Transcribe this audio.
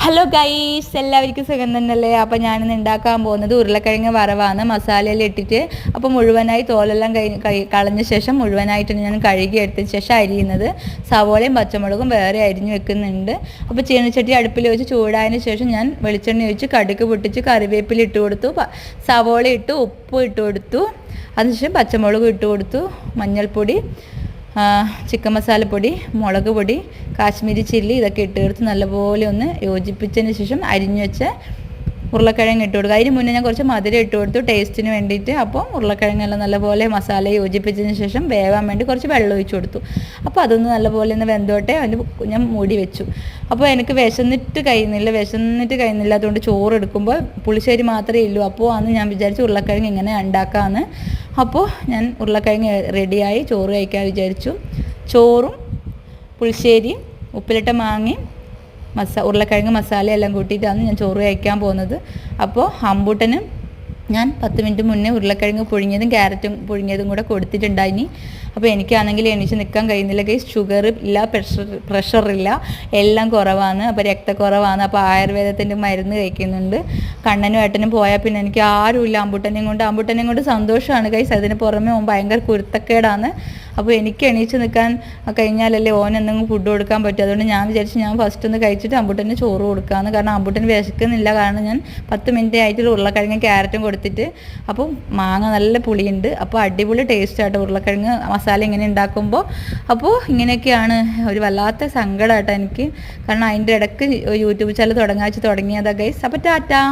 Hello guys, എല്ലാവർക്കും സുഖം തന്നെയല്ലേ? അപ്പോൾ ഞാനിന്ന് ഉണ്ടാക്കാൻ പോകുന്നത് ഉരുളക്കിഴങ്ങ് വറവാണ്. മസാലയെല്ലാം ഇട്ടിട്ട് അപ്പോൾ മുഴുവനായി തോലെല്ലാം കളഞ്ഞ ശേഷം മുഴുവനായിട്ട് ഞാൻ കഴുകി എടുത്തതിന് ശേഷം അരിയുന്നത്. സവോളയും പച്ചമുളകും വേറെ അരിഞ്ഞു വെക്കുന്നുണ്ട്. അപ്പോൾ ചീനച്ചട്ടി അടുപ്പിൽ വെച്ച് ചൂടായതിന് ശേഷം ഞാൻ വെളിച്ചെണ്ണ ഒഴിച്ച് കടുക് പൊട്ടിച്ച് കറിവേപ്പില ഇട്ട് കൊടുത്തു, സവോള ഇട്ട് ഉപ്പ് ഇട്ട് കൊടുത്തു, അതിനുശേഷം പച്ചമുളക് ഇട്ട് കൊടുത്തു, മഞ്ഞൾപ്പൊടി, ചിക്കൻ മസാലപ്പൊടി, മുളക് പൊടി, കാശ്മീരി ചില്ലി ഇതൊക്കെ ഇട്ട് കൊടുത്ത് നല്ലപോലെ ഒന്ന് യോജിപ്പിച്ചതിന് ശേഷം അരിഞ്ഞു വെച്ച ഉരുളക്കിഴങ്ങ് ഇട്ട് കൊടുക്കുക. അതിന് മുന്നേ ഞാൻ കുറച്ച് മധുരം ഇട്ട് കൊടുത്തു ടേസ്റ്റിന് വേണ്ടിയിട്ട്. അപ്പോൾ ഉരുളക്കിഴങ്ങെല്ലാം നല്ലപോലെ മസാല യോജിപ്പിച്ചതിന് ശേഷം വേവാൻ വേണ്ടി കുറച്ച് വെള്ളം ഒഴിച്ച് കൊടുത്തു. അപ്പോൾ അതൊന്ന് നല്ലപോലെ ഒന്ന് വെന്തോട്ടെ അതിന് ഞാൻ മൂടി വെച്ചു. അപ്പോൾ എനിക്ക് വിശന്നിട്ട് കഴിയുന്നില്ല, അതുകൊണ്ട് ചോറ് എടുക്കുമ്പോൾ പുളിശ്ശേരി മാത്രമേ ഉള്ളൂ. അപ്പോൾ അന്ന് ഞാൻ വിചാരിച്ചു ഉരുളക്കിഴങ്ങ് ഇങ്ങനെ ഉണ്ടാക്കാമെന്ന്. അപ്പോൾ ഞാൻ ഉരുളക്കിഴങ്ങ് റെഡിയായി ചോറ് കഴിക്കാൻ വിചാരിച്ചു. ചോറും പുളിശ്ശേരിയും ഉപ്പിലിട്ട മാങ്ങയും ഉരുളക്കിഴങ്ങ് മസാല എല്ലാം കൂട്ടിയിട്ടാണ് ഞാൻ ചോറ് കഴിക്കാൻ പോകുന്നത്. അപ്പോൾ അമ്പൂട്ടനും ഞാൻ 10 മിനിറ്റ് മുന്നേ ഉരുളക്കിഴങ്ങ് പുഴുങ്ങിയതും ക്യാരറ്റും പുഴുങ്ങിയതും കൂടെ കൊടുത്തിട്ടുണ്ടായിനി. അപ്പോൾ എനിക്കാണെങ്കിൽ എണീച്ച് നിൽക്കാൻ കഴിയുന്നില്ല ഗൈസ്. ഷുഗർ ഇല്ല, പ്രഷറില്ല, എല്ലാം കുറവാണ്. അപ്പോൾ രക്തക്കുറവാണ്. അപ്പോൾ ആയുർവേദത്തിൻ്റെ മരുന്ന് കഴിക്കുന്നുണ്ട്. കണ്ണനും ഏട്ടനും പോയാൽ പിന്നെ എനിക്ക് ആരുമില്ല. അമ്പൂട്ടനെയും കൊണ്ട് സന്തോഷമാണ് ഗൈസ്. അതിന് പുറമെ ഭയങ്കര കുരുത്തക്കേടാണ്. അപ്പോൾ എനിക്ക് എണീച്ച് നിൽക്കാൻ കഴിഞ്ഞാലല്ലേ ഓനെന്തെങ്കിലും ഫുഡ് കൊടുക്കാൻ പറ്റും. അതുകൊണ്ട് ഞാൻ വിചാരിച്ചു ഞാൻ ഫസ്റ്റ് ഒന്ന് കഴിച്ചിട്ട് അമ്പൂട്ടന് ചോറ് കൊടുക്കാമെന്ന്. കാരണം അമ്പൂട്ടന് വിശക്കുന്നില്ല. കാരണം ഞാൻ 10 മിനിറ്റ് ആയിട്ട് ഉരുളക്കിഴങ്ങ് ക്യാരറ്റും കൊടുത്തിട്ട്. അപ്പോൾ മാങ്ങ നല്ല പുളിയുണ്ട്. അപ്പോൾ അടിപൊളി ടേസ്റ്റ് ആട്ടോ ഉരുളക്കിഴങ്ങ് മസാല ഇങ്ങനെ ഉണ്ടാക്കുമ്പോൾ. അപ്പോൾ ഇങ്ങനെയൊക്കെയാണ്. ഒരു വല്ലാത്ത സങ്കടമാട്ടോ എനിക്ക്. കാരണം അതിൻ്റെ ഇടയ്ക്ക് യൂട്യൂബ് ചാനൽ തുടങ്ങിയതാ ഗൈസ്. അപ്പോൾ ടാറ്റാ.